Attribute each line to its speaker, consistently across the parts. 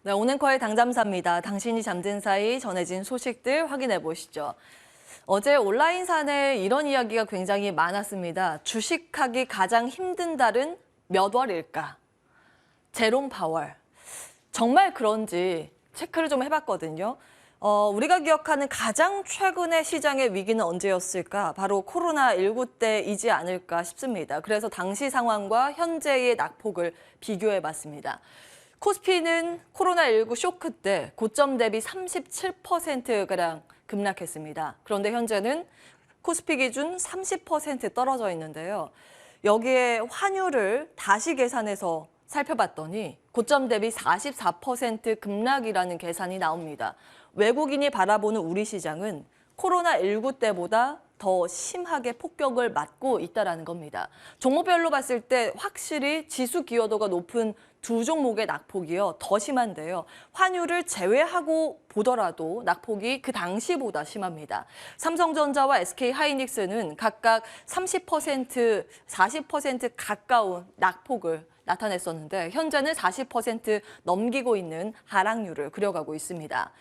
Speaker 1: 네, 오늘커의 당잠사입니다. 당신이 잠든 사이 전해진 소식들 확인해 보시죠. 어제 온라인산에 이런 이야기가 굉장히 많았습니다. 주식하기 가장 힘든 달은 몇 월일까? 제롬 파월. 정말 그런지 체크를 좀 해봤거든요. 우리가 기억하는 가장 최근의 시장의 위기는 언제였을까? 바로 코로나19 때이지 않을까 싶습니다. 그래서 당시 상황과 현재의 낙폭을 비교해봤습니다. 코스피는 코로나19 쇼크 때 고점 대비 37%가량 급락했습니다. 그런데 현재는 코스피 기준 30% 떨어져 있는데요. 여기에 환율을 다시 계산해서 살펴봤더니 고점 대비 44% 급락이라는 계산이 나옵니다. 외국인이 바라보는 우리 시장은 코로나19 때보다 더 심하게 폭격을 맞고 있다는 겁니다. 종목별로 봤을 때 확실히 지수 기여도가 높은 두 종목의 낙폭이요 더 심한데요. 환율을 제외하고 보더라도 낙폭이 그 당시보다 심합니다. 삼성전자와 SK하이닉스는 각각 30%, 40% 가까운 낙폭을 나타냈었는데 현재는 40% 넘기고 있는 하락률을 그려가고 있습니다.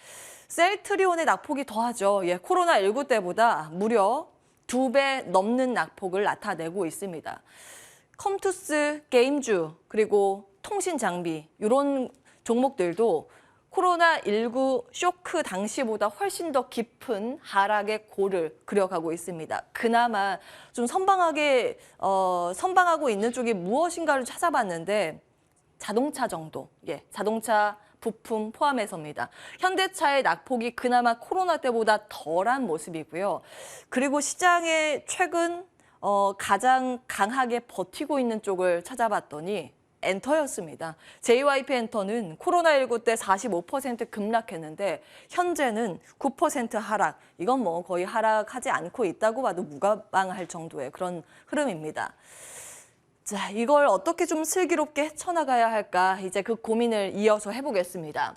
Speaker 1: 셀트리온의 낙폭이 더하죠. 코로나19 때보다 무려 2배 넘는 낙폭을 나타내고 있습니다. 컴투스, 게임주, 그리고 통신 장비 이런 종목들도 코로나19 쇼크 당시보다 훨씬 더 깊은 하락의 골을 그려가고 있습니다. 그나마 좀 선방하고 있는 쪽이 무엇인가를 찾아봤는데 자동차 정도, 자동차 부품 포함해서입니다. 현대차의 낙폭이 그나마 코로나 때보다 덜한 모습이고요. 그리고 시장에 최근 가장 강하게 버티고 있는 쪽을 찾아봤더니 엔터였습니다. JYP 엔터는 코로나19 때 45% 급락했는데 현재는 9% 하락. 이건 뭐 거의 하락하지 않고 있다고 봐도 무가방할 정도의 그런 흐름입니다. 자, 이걸 어떻게 좀 슬기롭게 헤쳐나가야 할까? 이제 그 고민을 이어서 해보겠습니다.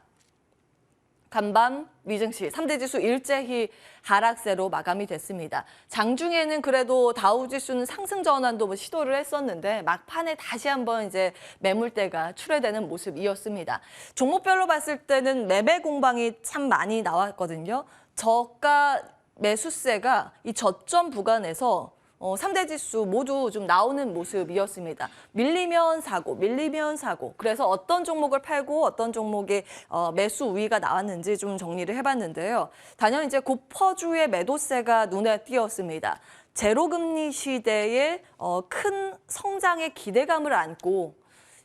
Speaker 1: 간밤 미증시 3대 지수 일제히 하락세로 마감이 됐습니다. 장중에는 그래도 다우지수는 상승 전환도 시도를 했었는데 막판에 다시 한번 이제 매물대가 출회되는 모습이었습니다. 종목별로 봤을 때는 매매 공방이 참 많이 나왔거든요. 저가 매수세가 이 저점 구간에서 3대 지수 모두 좀 나오는 모습이었습니다. 밀리면 사고, 밀리면 사고. 그래서 어떤 종목을 팔고 어떤 종목의 매수 우위가 나왔는지 좀 정리를 해봤는데요. 단연 이제 고퍼주의 매도세가 눈에 띄었습니다. 제로금리 시대에 큰 성장의 기대감을 안고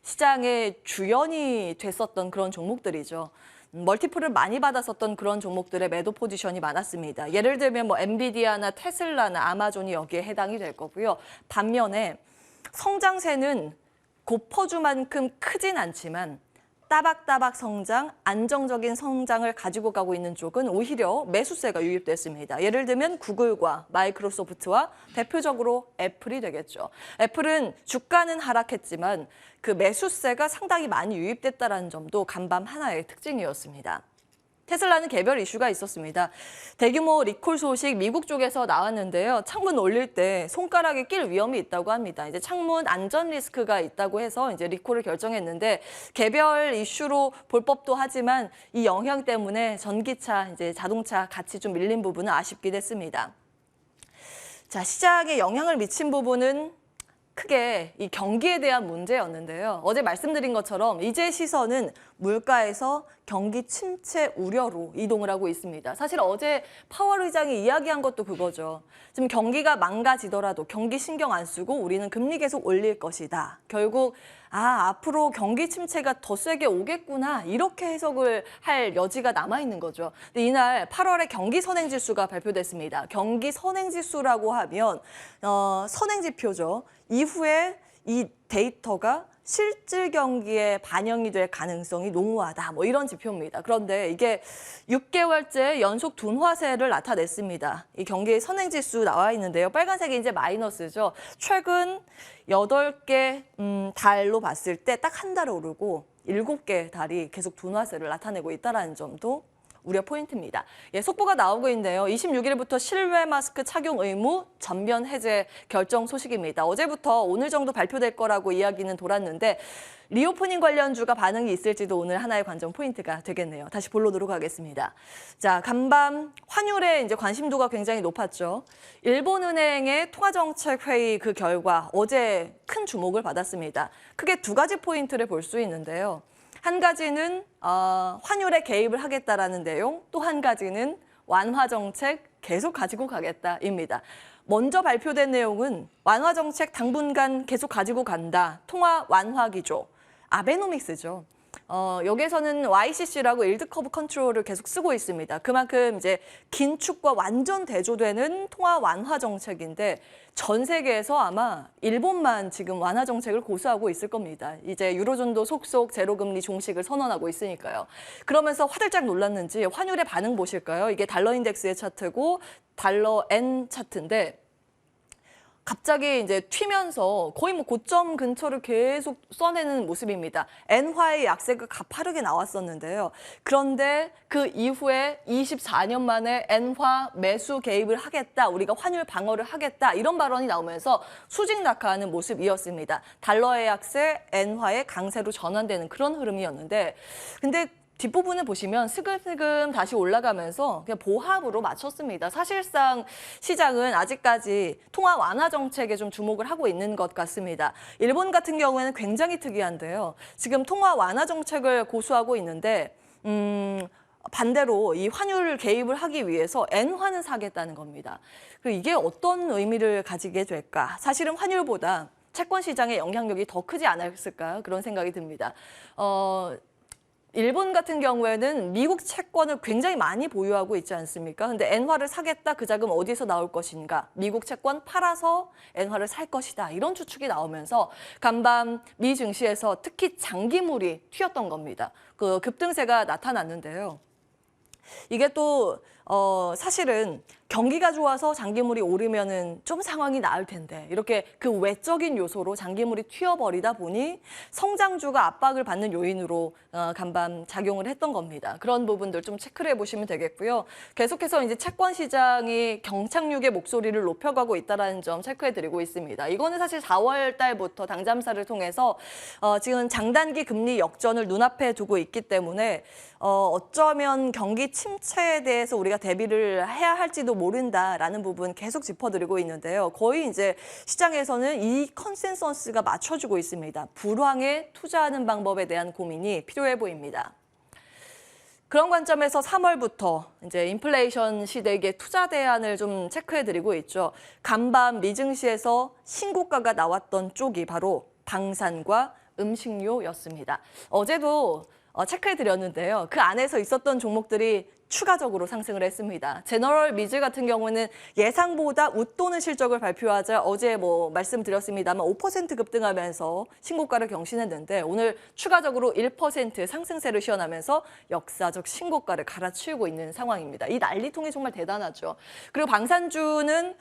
Speaker 1: 시장의 주연이 됐었던 그런 종목들이죠. 멀티플을 많이 받았었던 그런 종목들의 매도 포지션이 많았습니다. 예를 들면 뭐 엔비디아나 테슬라나 아마존이 여기에 해당이 될 거고요. 반면에 성장세는 고퍼주만큼 크진 않지만 따박따박 성장, 안정적인 성장을 가지고 가고 있는 쪽은 오히려 매수세가 유입됐습니다. 예를 들면 구글과 마이크로소프트와 대표적으로 애플이 되겠죠. 애플은 주가는 하락했지만 그 매수세가 상당히 많이 유입됐다는 점도 간밤 하나의 특징이었습니다. 테슬라는 개별 이슈가 있었습니다. 대규모 리콜 소식 미국 쪽에서 나왔는데요. 창문 올릴 때 손가락에 낄 위험이 있다고 합니다. 이제 창문 안전 리스크가 있다고 해서 이제 리콜을 결정했는데 개별 이슈로 볼 법도 하지만 이 영향 때문에 전기차, 이제 자동차 같이 좀 밀린 부분은 아쉽긴 했습니다. 자, 시장에 영향을 미친 부분은 크게 이 경기에 대한 문제였는데요. 어제 말씀드린 것처럼 이제 시선은 물가에서 경기 침체 우려로 이동을 하고 있습니다. 사실 어제 파월 의장이 이야기한 것도 그거죠. 지금 경기가 망가지더라도 경기 신경 안 쓰고 우리는 금리 계속 올릴 것이다. 결국 앞으로 경기 침체가 더 세게 오겠구나 이렇게 해석을 할 여지가 남아있는 거죠. 근데 이날 8월에 경기 선행지수가 발표됐습니다. 경기 선행지수라고 하면 선행지표죠. 이후에 이 데이터가 실질 경기에 반영이 될 가능성이 농후하다. 뭐 이런 지표입니다. 그런데 이게 6개월째 연속 둔화세를 나타냈습니다. 이 경기 선행지수 나와 있는데요. 빨간색이 이제 마이너스죠. 최근 8개 달로 봤을 때 딱 한 달 오르고 7개 달이 계속 둔화세를 나타내고 있다는 점도 우려 포인트입니다. 예, 속보가 나오고 있는데요. 26일부터 실외 마스크 착용 의무 전면 해제 결정 소식입니다. 어제부터 오늘 정도 발표될 거라고 이야기는 돌았는데 리오프닝 관련주가 반응이 있을지도 오늘 하나의 관전 포인트가 되겠네요. 다시 볼로도록 하겠습니다. 자, 간밤 환율에 이제 관심도가 굉장히 높았죠. 일본은행의 통화정책회의 그 결과 어제 큰 주목을 받았습니다. 크게 두 가지 포인트를 볼 수 있는데요. 한 가지는 환율에 개입을 하겠다라는 내용, 또 한 가지는 완화 정책 계속 가지고 가겠다입니다. 먼저 발표된 내용은 완화 정책 당분간 계속 가지고 간다. 통화 완화 기조, 아베노믹스죠. 여기에서는 YCC라고 일드 커브 컨트롤을 계속 쓰고 있습니다. 그만큼 이제 긴축과 완전 대조되는 통화 완화 정책인데 전 세계에서 아마 일본만 지금 완화 정책을 고수하고 있을 겁니다. 이제 유로존도 속속 제로금리 종식을 선언하고 있으니까요. 그러면서 화들짝 놀랐는지 환율의 반응 보실까요? 이게 달러 인덱스의 차트고 달러 엔 차트인데 갑자기 이제 튀면서 거의 뭐 고점 근처를 계속 써내는 모습입니다. 엔화의 약세가 가파르게 나왔었는데요. 그런데 그 이후에 24년 만에 엔화 매수 개입을 하겠다, 우리가 환율 방어를 하겠다 이런 발언이 나오면서 수직 낙하하는 모습이었습니다. 달러의 약세, 엔화의 강세로 전환되는 그런 흐름이었는데 근데 뒷부분을 보시면 스금스금 다시 올라가면서 그냥 보합으로 맞췄습니다. 사실상 시장은 아직까지 통화 완화 정책에 좀 주목을 하고 있는 것 같습니다. 일본 같은 경우에는 굉장히 특이한데요. 지금 통화 완화 정책을 고수하고 있는데 반대로 이 환율 개입을 하기 위해서 엔화는 사겠다는 겁니다. 이게 어떤 의미를 가지게 될까? 사실은 환율보다 채권 시장의 영향력이 더 크지 않았을까? 그런 생각이 듭니다. 일본 같은 경우에는 미국 채권을 굉장히 많이 보유하고 있지 않습니까? 근데 엔화를 사겠다, 그 자금 어디서 나올 것인가? 미국 채권 팔아서 엔화를 살 것이다. 이런 추측이 나오면서 간밤 미 증시에서 특히 장기물이 튀었던 겁니다. 그 급등세가 나타났는데요. 이게 또 사실은 경기가 좋아서 장기물이 오르면은 좀 상황이 나을 텐데 이렇게 그 외적인 요소로 장기물이 튀어버리다 보니 성장주가 압박을 받는 요인으로 간밤 작용을 했던 겁니다. 그런 부분들 좀 체크를 해보시면 되겠고요. 계속해서 이제 채권 시장이 경착륙의 목소리를 높여가고 있다는 점 체크해드리고 있습니다. 이거는 사실 4월 달부터 당잠사를 통해서 지금 장단기 금리 역전을 눈앞에 두고 있기 때문에 어쩌면 경기 침체에 대해서 우리가 대비를 해야 할지도 모른다라는 부분 계속 짚어드리고 있는데요. 거의 이제 시장에서는 이 컨센서스가 맞춰주고 있습니다. 불황에 투자하는 방법에 대한 고민이 필요해 보입니다. 그런 관점에서 3월부터 이제 인플레이션 시대의 투자 대안을 좀 체크해드리고 있죠. 간밤 미증시에서 신고가가 나왔던 쪽이 바로 방산과 음식료였습니다. 어제도 체크해드렸는데요. 그 안에서 있었던 종목들이 추가적으로 상승을 했습니다. 제너럴 미즈 같은 경우는 예상보다 웃도는 실적을 발표하자 어제 말씀드렸습니다만 5% 급등하면서 신고가를 경신했는데 오늘 추가적으로 1% 상승세를 시현하면서 역사적 신고가를 갈아치우고 있는 상황입니다. 이 난리통이 정말 대단하죠. 그리고 방산주는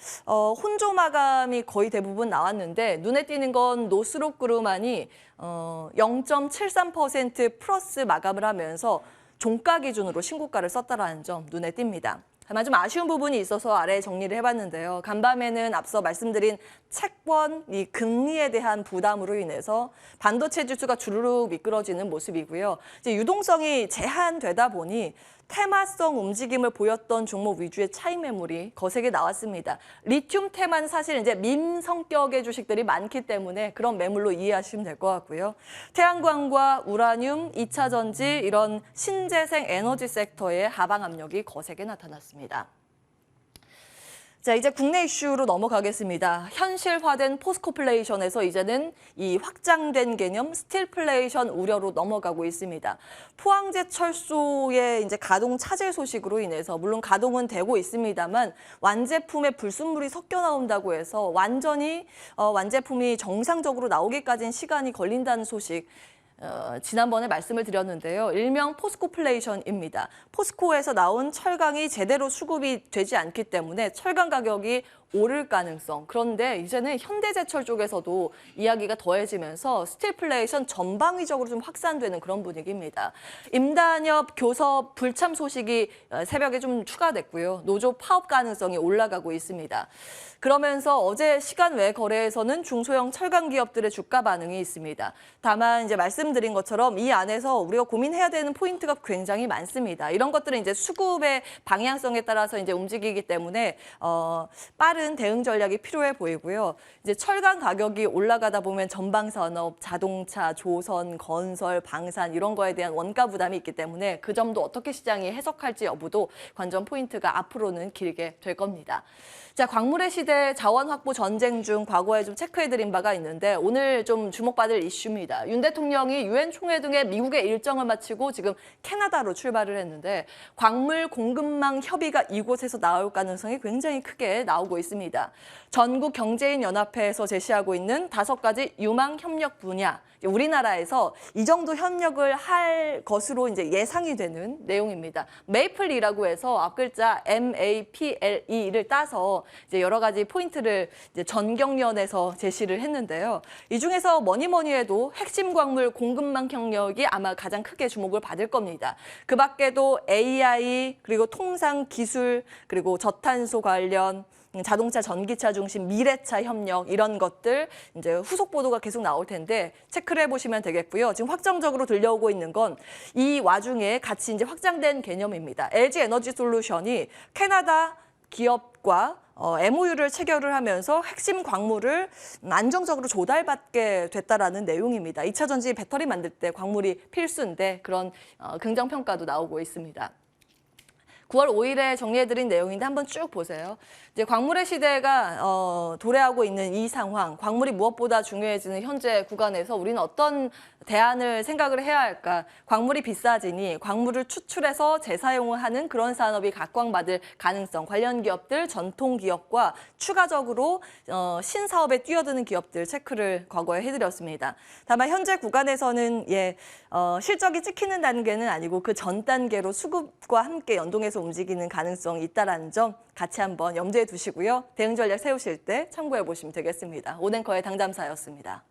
Speaker 1: 혼조 마감이 거의 대부분 나왔는데 눈에 띄는 건 노스록그룹만이 0.73% 플러스 마감을 하면서 종가 기준으로 신고가를 썼다라는 점 눈에 띕니다. 다만 좀 아쉬운 부분이 있어서 아래에 정리를 해봤는데요. 간밤에는 앞서 말씀드린 채권, 이 금리에 대한 부담으로 인해서 반도체 지수가 주르륵 미끄러지는 모습이고요. 이제 유동성이 제한되다 보니 테마성 움직임을 보였던 종목 위주의 차익 매물이 거세게 나왔습니다. 리튬 테마는 사실 이제 밈 성격의 주식들이 많기 때문에 그런 매물로 이해하시면 될 것 같고요. 태양광과 우라늄, 2차 전지 이런 신재생 에너지 섹터의 하방 압력이 거세게 나타났습니다. 자, 이제 국내 이슈로 넘어가겠습니다. 현실화된 포스코플레이션에서 이제는 이 확장된 개념 스틸플레이션 우려로 넘어가고 있습니다. 포항제철소의 이제 가동 차질 소식으로 인해서 물론 가동은 되고 있습니다만 완제품에 불순물이 섞여 나온다고 해서 완전히 완제품이 정상적으로 나오기까지는 시간이 걸린다는 소식. 지난번에 말씀을 드렸는데요. 일명 포스코플레이션입니다. 포스코에서 나온 철강이 제대로 수급이 되지 않기 때문에 철강 가격이 오를 가능성. 그런데 이제는 현대제철 쪽에서도 이야기가 더해지면서 스틸플레이션 전방위적으로 좀 확산되는 그런 분위기입니다. 임단협 교섭 불참 소식이 새벽에 좀 추가됐고요. 노조 파업 가능성이 올라가고 있습니다. 그러면서 어제 시간 외 거래에서는 중소형 철강 기업들의 주가 반응이 있습니다. 다만 이제 말씀드린 것처럼 이 안에서 우리가 고민해야 되는 포인트가 굉장히 많습니다. 이런 것들은 이제 수급의 방향성에 따라서 이제 움직이기 때문에 빠른 대응 전략이 필요해 보이고요. 이제 철강 가격이 올라가다 보면 전방산업, 자동차, 조선, 건설, 방산 이런 거에 대한 원가 부담이 있기 때문에 그 점도 어떻게 시장이 해석할지 여부도 관전 포인트가 앞으로는 길게 될 겁니다. 자, 광물의 시대 자원 확보 전쟁 중 과거에 좀 체크해드린 바가 있는데 오늘 좀 주목받을 이슈입니다. 윤 대통령이 유엔 총회 등의 미국의 일정을 마치고 지금 캐나다로 출발을 했는데 광물 공급망 협의가 이곳에서 나올 가능성이 굉장히 크게 나오고 있습니다. 전국 경제인 연합회에서 제시하고 있는 5가지 유망 협력 분야. 우리나라에서 이 정도 협력을 할 것으로 이제 예상이 되는 내용입니다. 메이플이라고 해서 앞글자 MAPLE를 따서 이제 여러 가지 포인트를 이제 전경련에서 제시를 했는데요. 이 중에서 뭐니 해도 핵심 광물 공급망 협력이 아마 가장 크게 주목을 받을 겁니다. 그 밖에도 AI 그리고 통상 기술 그리고 저탄소 관련 자동차, 전기차 중심 미래차 협력 이런 것들 이제 후속 보도가 계속 나올 텐데 체크를 해보시면 되겠고요. 지금 확정적으로 들려오고 있는 건 이 와중에 같이 이제 확장된 개념입니다. LG 에너지 솔루션이 캐나다 기업과 MOU를 체결을 하면서 핵심 광물을 안정적으로 조달받게 됐다라는 내용입니다. 2차 전지 배터리 만들 때 광물이 필수인데 그런 긍정평가도 나오고 있습니다. 9월 5일에 정리해드린 내용인데 한번 쭉 보세요. 이제 광물의 시대가 도래하고 있는 이 상황, 광물이 무엇보다 중요해지는 현재 구간에서 우리는 어떤 대안을 생각을 해야 할까? 광물이 비싸지니 광물을 추출해서 재사용을 하는 그런 산업이 각광받을 가능성, 관련 기업들, 전통 기업과 추가적으로 신사업에 뛰어드는 기업들 체크를 과거에 해드렸습니다. 다만 현재 구간에서는 실적이 찍히는 단계는 아니고 그 전 단계로 수급과 함께 연동해서 움직이는 가능성이 있다는 점 같이 한번 염두에 두시고요. 대응 전략 세우실 때 참고해 보시면 되겠습니다. 오냉커의 당담사였습니다.